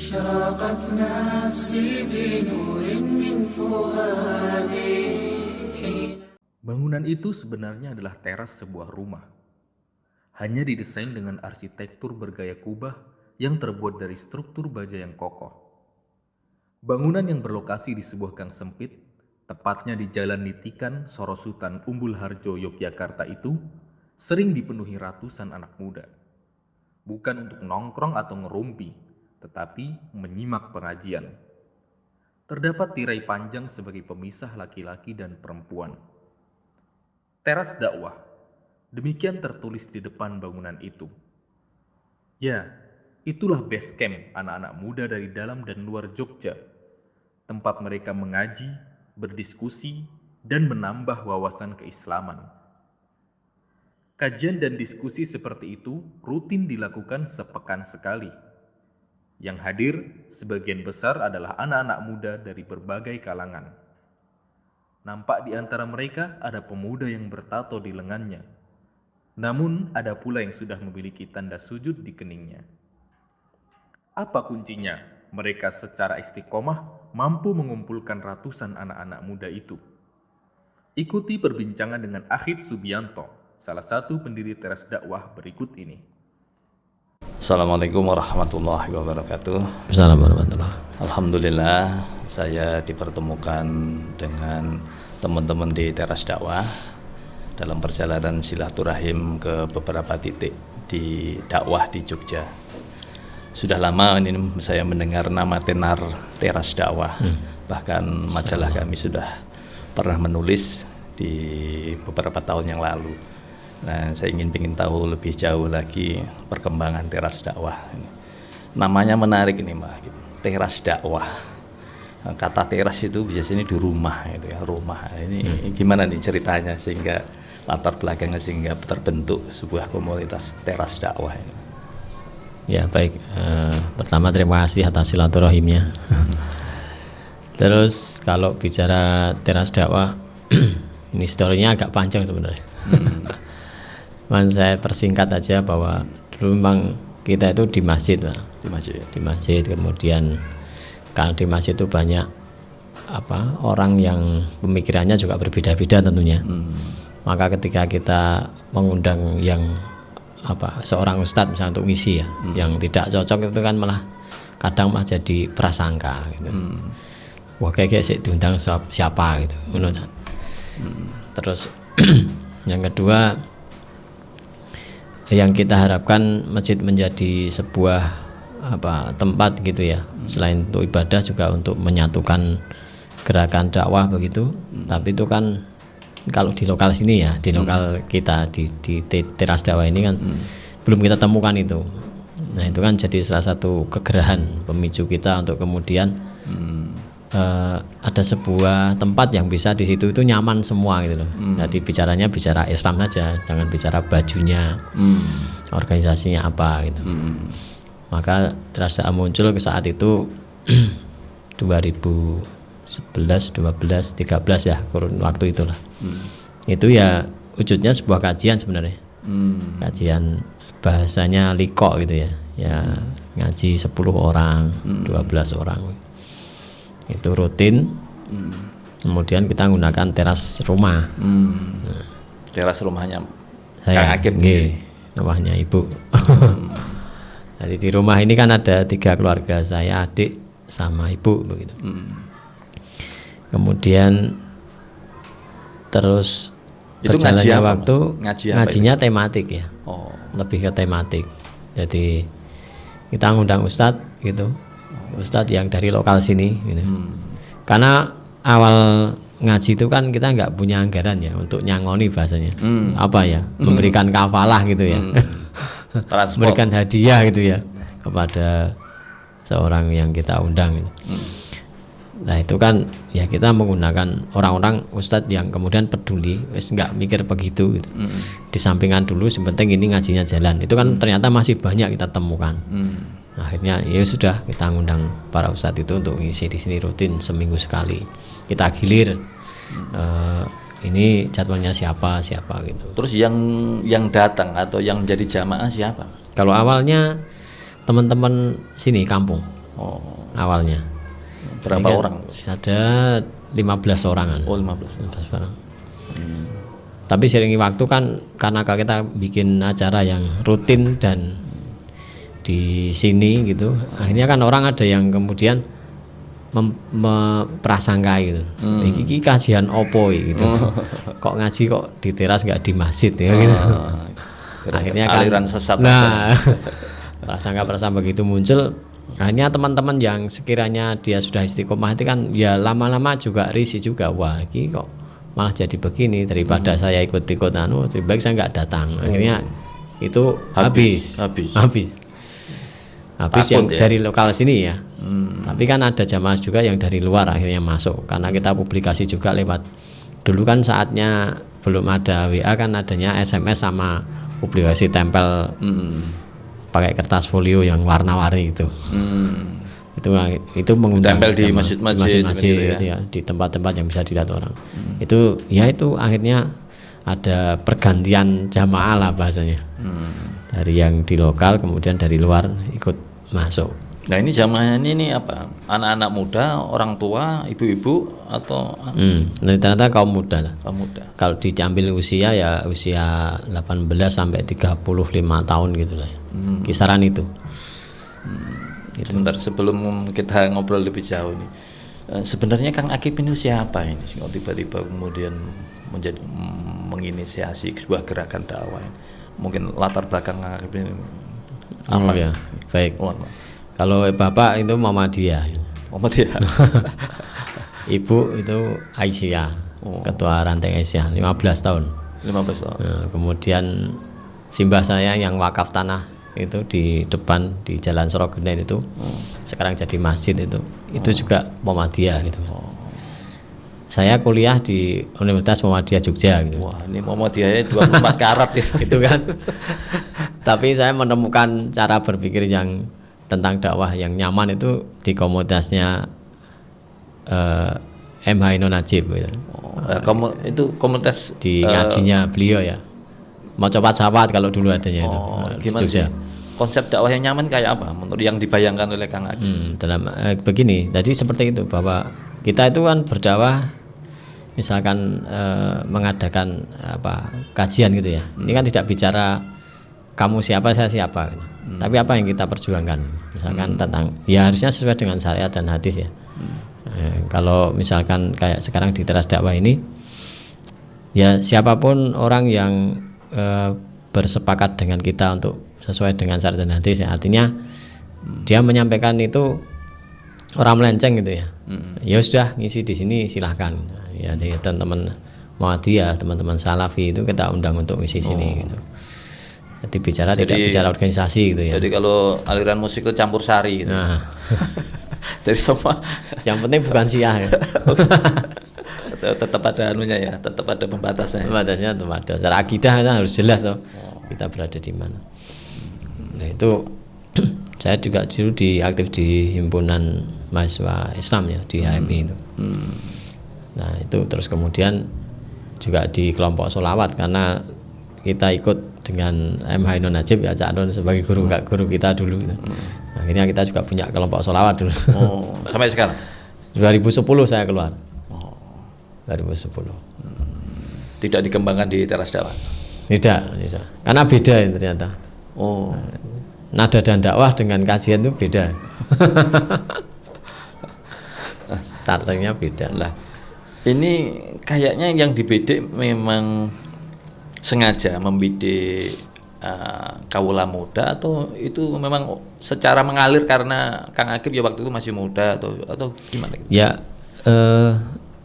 أشرقت نفسي بنور من فؤادي. Bangunan itu sebenarnya adalah teras sebuah rumah. Hanya didesain dengan arsitektur bergaya kubah yang terbuat dari struktur baja yang kokoh. Bangunan yang berlokasi di sebuah gang sempit, tepatnya di Jalan Nitikan, Sorosutan, Umbul Harjo, Yogyakarta itu, sering dipenuhi ratusan anak muda. Bukan untuk nongkrong atau ngerumpi, tetapi menyimak pengajian. Terdapat tirai panjang sebagai pemisah laki-laki dan perempuan. Teras dakwah, demikian tertulis di depan bangunan itu. Ya, itulah base camp anak-anak muda dari dalam dan luar Jogja, tempat mereka mengaji, berdiskusi, dan menambah wawasan keislaman. Kajian dan diskusi seperti itu rutin dilakukan sepekan sekali. Yang hadir sebagian besar adalah anak-anak muda dari berbagai kalangan. Nampak di antara mereka ada pemuda yang bertato di lengannya. Namun ada pula yang sudah memiliki tanda sujud di keningnya. Apa kuncinya? Mereka secara istiqomah mampu mengumpulkan ratusan anak-anak muda itu. Ikuti perbincangan dengan Akhid Subianto, salah satu pendiri teras dakwah berikut ini. Assalamualaikum warahmatullahi wabarakatuh. Assalamualaikum warahmatullahi. Alhamdulillah saya dipertemukan dengan teman-teman di teras dakwah dalam perjalanan silaturahim ke beberapa titik di dakwah di Jogja. Sudah lama ini saya mendengar nama tenar teras dakwah. Bahkan majalah kami sudah pernah menulis di beberapa tahun yang lalu. Nah, saya ingin tahu lebih jauh lagi perkembangan teras dakwah. Namanya menarik ini, Mbak. Teras dakwah. Kata teras itu biasanya di rumah, gitu ya, rumah. Ini gimana nih ceritanya sehingga latar belakangnya sehingga terbentuk sebuah komunitas teras dakwah ini? Ya baik, pertama terima kasih atas silaturahimnya. Terus kalau bicara teras dakwah, ini historinya agak panjang sebenarnya. Saya persingkat aja bahwa dulu memang kita itu di masjid, Pak. Di masjid, kemudian kalau di masjid itu banyak orang yang pemikirannya juga berbeda-beda tentunya. Maka ketika kita mengundang yang seorang ustadz misalnya untuk ngisi ya, yang tidak cocok itu kan malah kadang malah jadi prasangka gitu. Wah kayak sih diundang siapa gitu. Terus yang kedua, yang kita harapkan masjid menjadi sebuah tempat gitu ya, selain untuk ibadah juga untuk menyatukan gerakan dakwah begitu. Tapi itu kan kalau di lokal sini ya, di lokal kita di teras dakwah ini kan belum kita temukan itu. Nah itu kan jadi salah satu kegerahan pemicu kita untuk kemudian ada sebuah tempat yang bisa di situ itu nyaman semua gitu loh. Jadi bicara Islam saja, jangan bicara bajunya, organisasinya apa gitu. Maka terasa muncul ke saat itu 2011, 12, 13 ya kurun waktu itulah. Itu ya wujudnya sebuah kajian sebenarnya. Kajian bahasanya liko gitu ya. Ya ngaji 10 orang, 12 orang. Itu rutin. Kemudian kita menggunakan teras rumah. Teras rumahnya saya, Kang Akib, rumahnya ibu. Jadi di rumah ini kan ada 3 keluarga, saya, adik, sama ibu begitu. Kemudian terus itu berjalannya waktu ngajinya itu? Tematik ya. Lebih ke tematik. Jadi kita ngundang ustadz gitu. Ustadz yang dari lokal sini gitu. Karena awal ngaji itu kan kita nggak punya anggaran ya untuk nyangoni bahasanya. Memberikan kafalah gitu ya. Memberikan hadiah gitu ya kepada seorang yang kita undang gitu. Nah itu kan ya kita menggunakan orang-orang ustadz yang kemudian peduli, wis nggak mikir begitu gitu. Disampingkan dulu, sepenting ini ngajinya jalan. Itu kan ternyata masih banyak kita temukan. Akhirnya ya sudah kita ngundang para ustadz itu untuk ngisi di sini rutin seminggu sekali. Kita gilir ini jadwalnya siapa gitu. Terus yang datang atau yang jadi jamaah siapa? Kalau awalnya teman-teman sini kampung. Oh, awalnya. berapa Ini kan orang? Ada 15 orangan. Oh, 15. 15 orang. Tapi seiringi waktu kan karena kita bikin acara yang rutin dan di sini gitu, akhirnya kan orang ada yang kemudian memprasangkai gitu. Iki kajian opo gitu. Kok ngaji kok di teras nggak di masjid ya gitu. Akhirnya kan aliran sesat. Nah, prasangka begitu muncul. Akhirnya teman-teman yang sekiranya dia sudah istiqomah itu kan ya lama-lama juga risih juga, wah ini kok malah jadi begini, daripada saya ikut-ikut lebih baik saya nggak datang. Akhirnya itu habis yang ya? dari lokal sini ya. Tapi kan ada jamaah juga yang dari luar akhirnya masuk karena kita publikasi juga lewat, dulu kan saatnya belum ada WA, kan adanya SMS sama publikasi tempel pakai kertas folio yang warna-warni itu. Itu mengundang tempel di masjid-masjid ya, di tempat-tempat yang bisa dilihat orang. Itu akhirnya ada pergantian jamaah lah bahasanya. Dari yang di lokal kemudian dari luar ikut masuk. Nah ini jamaahnya ini apa? Anak-anak muda, orang tua, ibu-ibu atau ternyata kaum muda lah. kaum muda? Kalau diambil usia ya usia 18 sampai 35 tahun gitu lah ya. Kisaran itu. Sebentar sebelum kita ngobrol lebih jauh nih, sebenarnya Kang Akib ini siapa ini? Kok tiba-tiba kemudian menginisiasi sebuah gerakan dakwah ini? Mungkin latar belakang Kang Akib ini apa? Ya, baik. Kalau bapak itu Muhammadiyah. Muhammadiyah. Ibu itu Aisyah, ketua ranting Aisyah, 15 tahun. 15 tahun. Nah, kemudian simbah saya yang wakaf tanah itu di depan di Jalan Sorogenen itu, sekarang jadi masjid itu juga Muhammadiyah gitu. Saya kuliah di Universitas Muhammadiyah Jogja gitu. Wah, ini Muhammadiyahnya 24 karat ya. Itu kan. Tapi saya menemukan cara berpikir yang tentang dakwah yang nyaman itu di komunitasnya MH Ino Najib gitu. Itu komunitas Di ngajinya beliau ya. Mau coba sawat kalau dulu adanya itu. Gimana sih? Konsep dakwah yang nyaman kayak apa menurut yang dibayangkan oleh Kang Akib? Begini, jadi seperti itu bahwa kita itu kan berdakwah misalkan mengadakan kajian gitu ya. Ini kan tidak bicara kamu siapa saya siapa gitu. Tapi apa yang kita perjuangkan misalkan tentang ya harusnya sesuai dengan syariat dan hadis ya. Kalau misalkan kayak sekarang di teras dakwah ini ya siapapun orang yang bersepakat dengan kita untuk sesuai dengan syariat dan hadis ya, artinya dia menyampaikan itu orang melenceng gitu ya. Ya sudah ngisi di sini silahkan ya, jadi teman-teman Muhammadiyah, teman-teman Salafi itu kita undang untuk ngisi sini gitu. Jadi tidak bicara organisasi gitu ya. Jadi kalau aliran musik itu campur sari gitu. Nah. Jadi semua yang penting bukan Syiah ya. tetap ada anunya ya, tetap ada pembatasnya. Pembatasnya tetap ada. Secara akidah kan harus jelas toh. Kita berada di mana. Nah, itu saya juga dulu aktif di himpunan mahasiswa Islam ya di HMI itu. Nah, itu terus kemudian juga di kelompok sholawat karena kita ikut dengan MH Ino Najib ya, Cak Nun sebagai guru kita dulu. Akhirnya kita juga punya kelompok sholawat dulu. Sampai sekarang? 2010 saya keluar. 2010. Tidak dikembangkan di teras dakwah? Tidak. Karena beda ya, ternyata. Nada dan dakwah dengan kajian itu beda. Startingnya beda. Lah, ini kayaknya yang dibidik memang sengaja membidik kaula muda atau itu memang secara mengalir karena Kang Akib ya waktu itu masih muda atau gimana gitu? Ya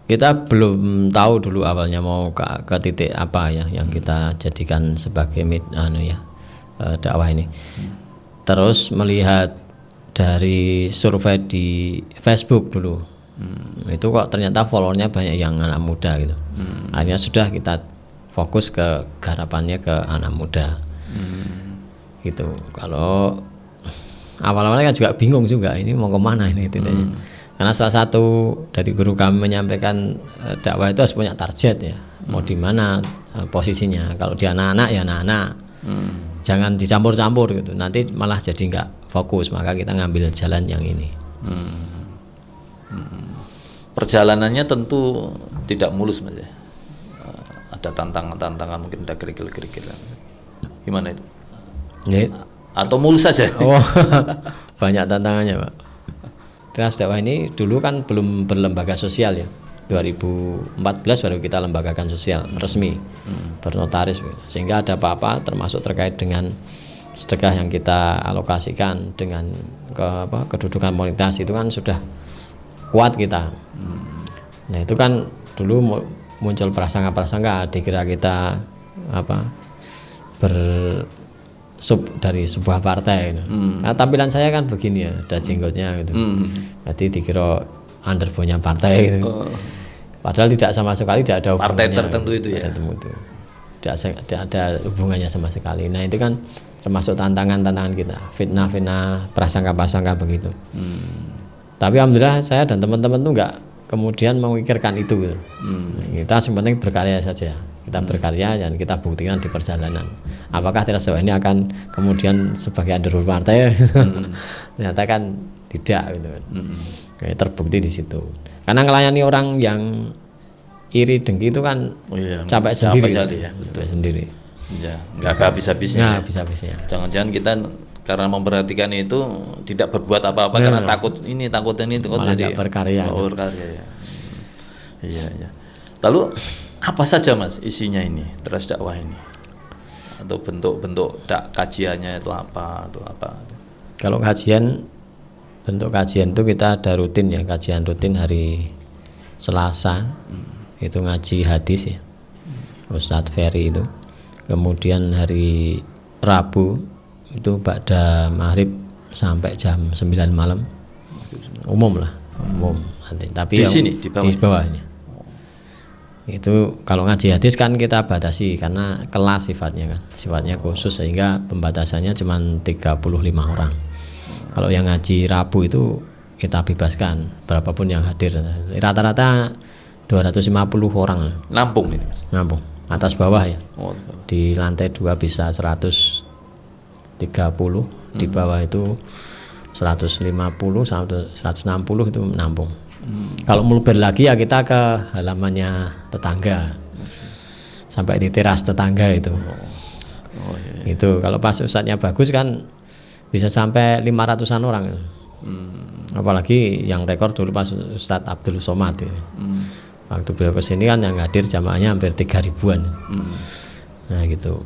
kita belum tahu dulu awalnya mau ke titik apa ya yang kita jadikan sebagai dakwah ini. Terus melihat dari survei di Facebook dulu, itu kok ternyata followernya banyak yang anak muda gitu. Akhirnya sudah kita fokus ke garapannya ke anak muda. Gitu. Kalau awal-awalnya kan juga bingung juga ini mau kemana ini titiknya. Karena salah satu dari guru kami menyampaikan dakwah itu harus punya target ya. Mau di mana posisinya. Kalau di anak-anak ya anak-anak. Jangan dicampur-campur gitu. Nanti malah jadi nggak fokus. Maka kita ngambil jalan yang ini. Perjalanannya tentu tidak mulus Mas ya. Ada tantangan-tantangan, mungkin ada kerikil-kerikilan. Gimana itu? Ya. Atau mulus saja? Oh, banyak tantangannya Pak. Teras dakwah ini dulu kan belum berlembaga sosial ya. 2014 baru kita lembagakan sosial resmi, bernotaris, sehingga ada apa-apa termasuk terkait dengan sedekah yang kita alokasikan dengan kedudukan komunitas itu kan sudah kuat kita. Nah itu kan dulu muncul prasangka-prasangka dikira kita dari sebuah partai gitu. Nah, tampilan saya kan begini ya, ada jenggotnya gitu. Jadi dikira underbownya partai gitu. Padahal tidak sama sekali, tidak ada hubungannya. Partai tertentu itu ya. Tidak ada hubungannya sama sekali. Nah itu kan termasuk tantangan-tantangan kita, fitnah-fitnah, prasangka-prasangka begitu. Tapi alhamdulillah saya dan teman-teman tuh nggak kemudian memikirkan itu gitu. Kita sebenarnya berkarya saja. Kita berkarya dan kita buktikan di perjalanan. Apakah Teras Dakwah ini akan kemudian sebagai underbow partai? Ternyata kan tidak gitu kan. Terbukti di situ. Karena melayani orang yang iri dengki itu kan capek sendiri. Capek sendiri. Ya, nggak habis-habisnya. Nggak habis-habisnya. Jangan-jangan kita karena memperhatikan itu tidak berbuat apa-apa karena takut ini malah jadi berkarya. Berkarya ya. Iya. Lalu apa saja Mas isinya ini Teras Dakwah ini? Atau bentuk-bentuk kajiannya itu apa atau apa? Kalau bentuk kajian itu kita ada rutin ya, kajian rutin hari Selasa itu ngaji hadis ya, Ustadz Ferry itu. Kemudian hari Rabu itu ba'da maghrib sampai jam 9 malam, umum lah, umum. Tapi di sini di bawahnya. Itu kalau ngaji hadis kan kita batasi karena kelas sifatnya khusus, sehingga pembatasannya cuma 35 orang. Kalau yang ngaji Rabu itu kita bebaskan berapapun yang hadir, rata-rata 250 orang. Nampung ini Mas? Nampung, atas bawah ya. Di lantai 2 bisa 130, di bawah itu 150 sampai 160 itu nampung. Kalau melebur lagi ya kita ke halamannya tetangga, sampai di teras tetangga itu. Itu kalau pas ustadznya bagus kan bisa sampai 500-an orang. Apalagi yang rekor dulu pas Ustadz Abdul Somad itu. Waktu beliau kesini kan yang hadir jamaahnya hampir 3.000-an. Nah gitu.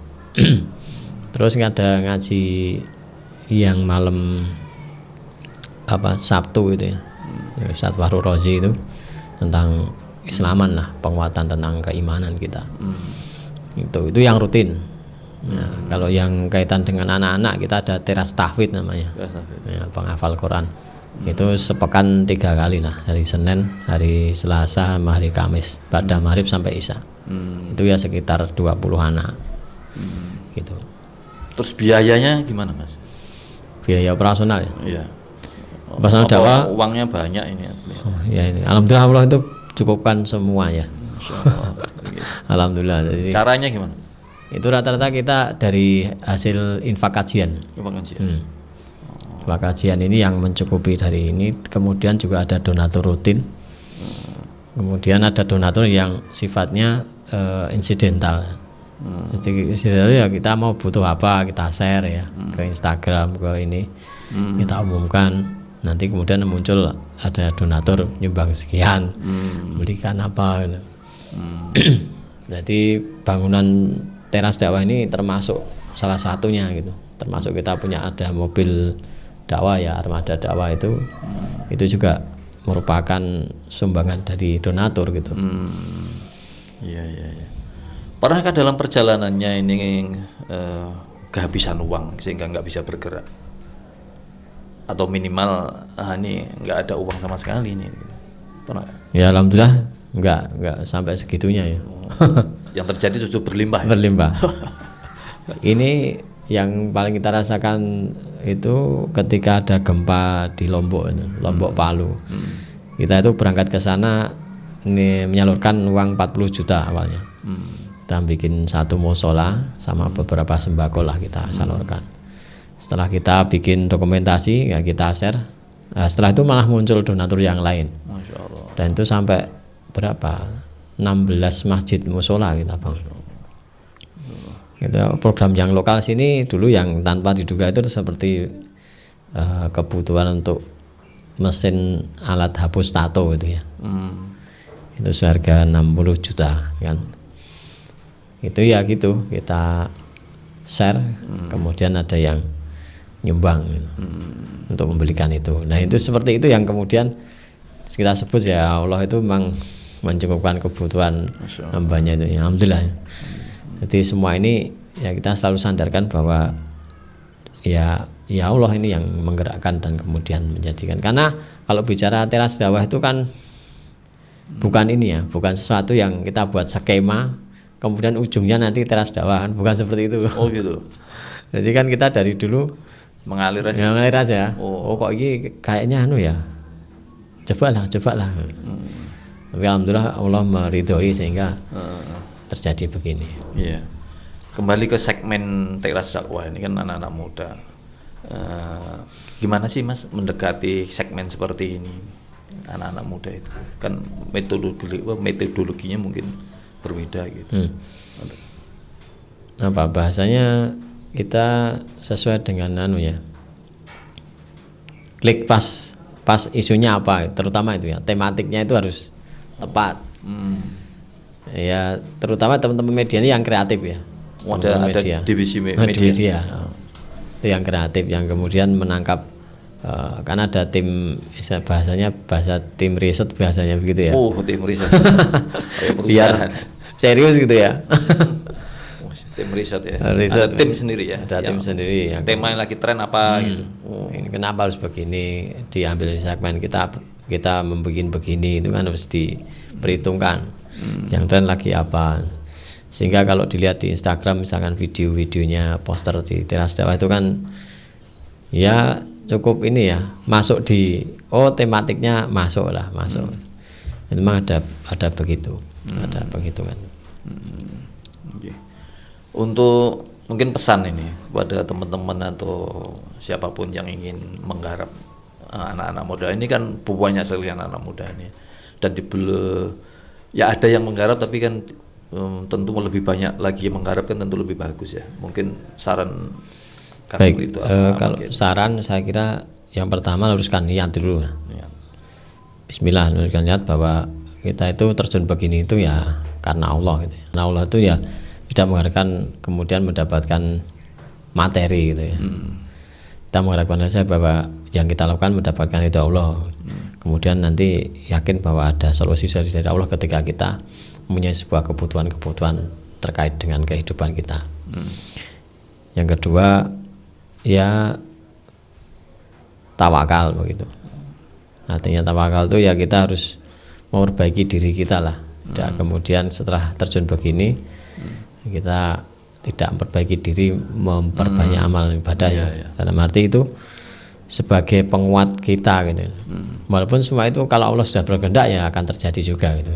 Terus ada ngaji yang malam Sabtu itu ya. Ustadz Wahru Rozi itu tentang Islaman lah, penguatan tentang keimanan kita. Itu yang rutin. Nah, kalau yang kaitan dengan anak-anak kita ada teras tahfidz namanya. Ya, penghafal Quran. Itu sepekan 3 kali lah, hari Senin, hari Selasa, sama hari Kamis, pada maghrib sampai Isya. Itu ya sekitar 20 anak. Gitu. Terus biayanya gimana Mas? Biaya operasional ya? Iya. Operasional dakwah uangnya banyak ini. Ya ini. Alhamdulillah Allah itu cukupkan semua ya. Alhamdulillah. Jadi, caranya gimana? Itu rata-rata kita dari hasil infak kajian. Infak kajian ini yang mencukupi dari ini. Kemudian juga ada donatur rutin. Kemudian ada donatur yang sifatnya insidental. Jadi istilah ya kita mau butuh apa kita share ya ke Instagram, ke ini kita umumkan. Nanti kemudian muncul ada donatur nyumbang sekian, belikan apa gitu. Jadi bangunan Teras Dakwah ini termasuk salah satunya gitu. Termasuk kita punya ada mobil dakwah ya, armada dakwah itu juga merupakan sumbangan dari donatur gitu. Iya. Pernahkah dalam perjalanannya ini kehabisan uang sehingga nggak bisa bergerak? Atau minimal ini nggak ada uang sama sekali ini? Pernah? Ya alhamdulillah nggak sampai segitunya ya. Yang terjadi justru berlimpah. Berlimpah. Ini yang paling kita rasakan itu ketika ada gempa di Lombok Palu. Kita itu berangkat ke sana ini menyalurkan uang 40 juta awalnya. Kita bikin satu musola sama beberapa sembako lah kita salurkan. Setelah kita bikin dokumentasi ya kita share Nah, setelah itu malah muncul donatur yang lain. Masya Allah. Dan itu sampai berapa? 16 masjid musola kita bangun. Itu program yang lokal sini dulu yang tanpa diduga itu seperti kebutuhan untuk mesin alat hapus tato gitu ya. Itu seharga 60 juta kan. Itu ya gitu kita share, kemudian ada yang nyumbang gitu, untuk membelikan itu. Nah itu seperti itu yang kemudian kita sebut ya Allah itu memang mencukupkan kebutuhan hambanya itu. Ya, alhamdulillah. Jadi semua ini ya kita selalu sandarkan bahwa ya Allah ini yang menggerakkan dan kemudian menjadikan. Karena kalau bicara teras dakwah itu kan bukan ini ya, bukan sesuatu yang kita buat skema kemudian ujungnya nanti teras dakwah, kan bukan seperti itu. Oh gitu. Jadi kan kita dari dulu Mengalir aja. ya, mengalir aja. Oh. Kok ini kayaknya ya. Cobalah. Tapi alhamdulillah Allah meridhoi sehingga terjadi begini. Iya. Kembali ke segmen teras dakwah ini kan anak-anak muda. Gimana sih Mas mendekati segmen seperti ini? Anak-anak muda itu kan metodologinya mungkin berbeda gitu. Apa bahasanya kita sesuai dengan klik pas isunya apa, terutama itu ya tematiknya itu harus tepat. Ya terutama teman-teman media ini yang kreatif ya. Ada divisi media. Divisi ya. Itu yang kreatif yang kemudian menangkap kan ada tim bahasa tim riset biasanya begitu ya. Oh, tim riset. Biar serius gitu ya. Tim riset ya. Riset, ada tim sendiri ya. Ada tim sendiri yang tema yang lagi tren apa gitu. Ini kenapa harus begini, diambil di segmen kita membuat begini, itu kan harus diperhitungkan. Yang tren lagi apa. Sehingga kalau dilihat di Instagram misalkan video-videonya poster di teras dakwah itu kan ya cukup ini ya, masuk di tematiknya masuk. Memang ada begitu. Ada penghitungan. Okay. Untuk mungkin pesan ini kepada teman-teman atau siapapun yang ingin menggarap anak-anak muda ini kan banyak sekali anak-anak muda ini dan ya ada yang menggarap tapi kan tentu lebih banyak lagi yang menggarap kan tentu lebih bagus ya. Mungkin saran baik itu kalau mungkin saran saya kira yang pertama luruskan niat dulu. Niat. Bismillah, luruskan niat bahwa kita itu terjun begini itu ya karena Allah gitu. Karena Allah itu ya tidak mengharapkan kemudian mendapatkan materi gitu ya. Kita mengharapkan saja bahwa yang kita lakukan mendapatkan itu Allah. Kemudian nanti yakin bahwa ada solusi dari Allah ketika kita mempunyai sebuah kebutuhan terkait dengan kehidupan kita. Yang kedua ya tawakal begitu. Artinya tawakal itu ya kita harus memperbaiki diri kita lah. Tidak kemudian setelah terjun begini kita tidak memperbaiki diri, memperbanyak amal ibadah ya. Dalam arti itu sebagai penguat kita gitu. Walaupun semua itu kalau Allah sudah berkehendak ya akan terjadi juga gitu.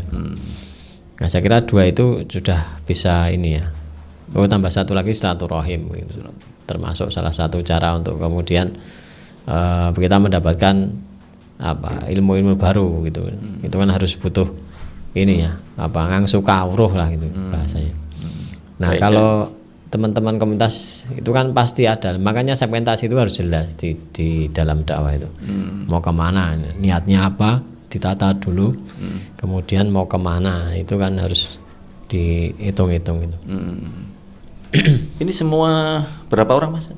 Nah saya kira dua itu sudah bisa ini ya. Tambah satu lagi silaturahim gitu. Termasuk salah satu cara untuk kemudian kita mendapatkan ilmu-ilmu baru gitu. Itu kan harus butuh ini ya, ngangsu kawruh lah gitu bahasanya. Nah, kalau teman-teman komunitas itu kan pasti ada, makanya segmentasi itu harus jelas di dalam dakwah itu. Mau kemana, niatnya apa, ditata dulu, kemudian mau kemana, itu kan harus dihitung-hitung gitu. Ini semua berapa orang Mas?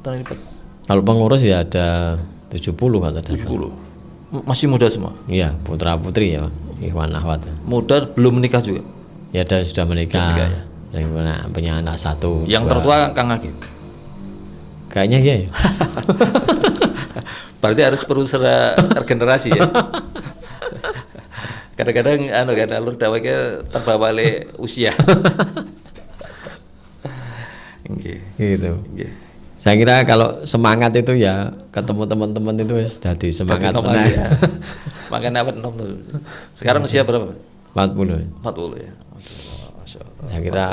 Kalau pengurus ya ada 70 atau 70. Masih muda semua? Iya, putra-putri ya, ikhwan akhwat. Muda belum menikah juga? Ya sudah menikah ya. Yang punya anak satu. Yang tertua Kang Agil? Kayaknya iya ya. Berarti harus perlu regenerasi ya. Kadang-kadang kan alur dakwahnya terbawa oleh usia. Gitu. Saya kira kalau semangat itu ya ketemu teman-teman itu jadi semangat benar. Ya. Makanya apa sekarang usia berapa? 40 ya. Saya kira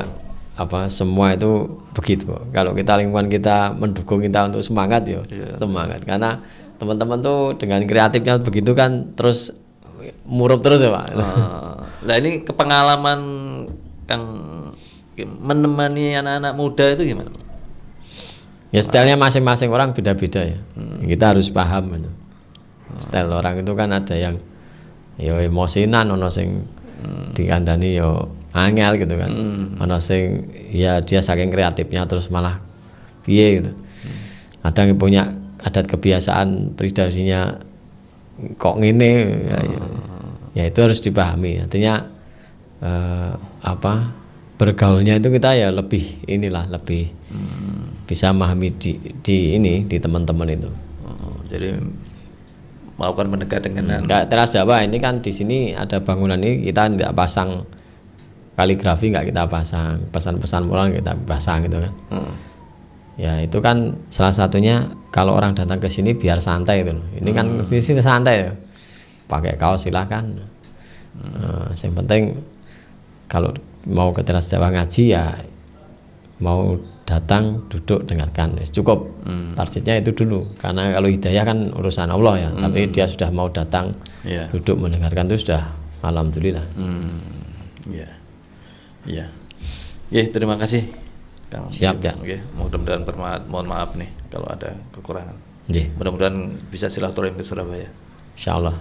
semua itu begitu. Kalau kita lingkungan kita mendukung kita untuk semangat ya semangat, karena teman-teman tuh dengan kreatifnya begitu kan terus murup terus ya Pak. Lah ini kepengalaman Kang menemani anak-anak muda itu gimana? Ya stylenya masing-masing orang beda-beda ya. Kita harus paham gitu. Style orang itu kan ada yang yo emosinan, ono sing dikandani yo angel gitu kan. Ono sing ya dia saking kreatifnya terus malah piye gitu. Ada yang punya adat kebiasaan pribadinya kok ngene ya itu harus dipahami. Artinya bergaulnya itu kita ya lebih lebih bisa memahami di teman-teman itu. Jadi melakukan pendekatan dengan teras Jawa ini kan di sini ada bangunan ini kita tidak pasang kaligrafi, nggak kita pasang pesan-pesan moral kita pasang gitu kan. Ya itu kan salah satunya kalau orang datang ke sini biar santai itu. Ini kan di sini santai ya. Pakai kaos silahkan. Yang penting kalau mau ke teras Jawa ngaji ya mau datang duduk dengarkan cukup. Targetnya itu dulu karena kalau hidayah kan urusan Allah ya. Tapi dia sudah mau datang duduk mendengarkan itu sudah alhamdulillah. Iya. Terima kasih Kang. Siap ya. Oke, mudah-mudahan mohon maaf nih kalau ada kekurangan. Nggih. Mudah-mudahan bisa silaturahim ke Surabaya. Insyaallah.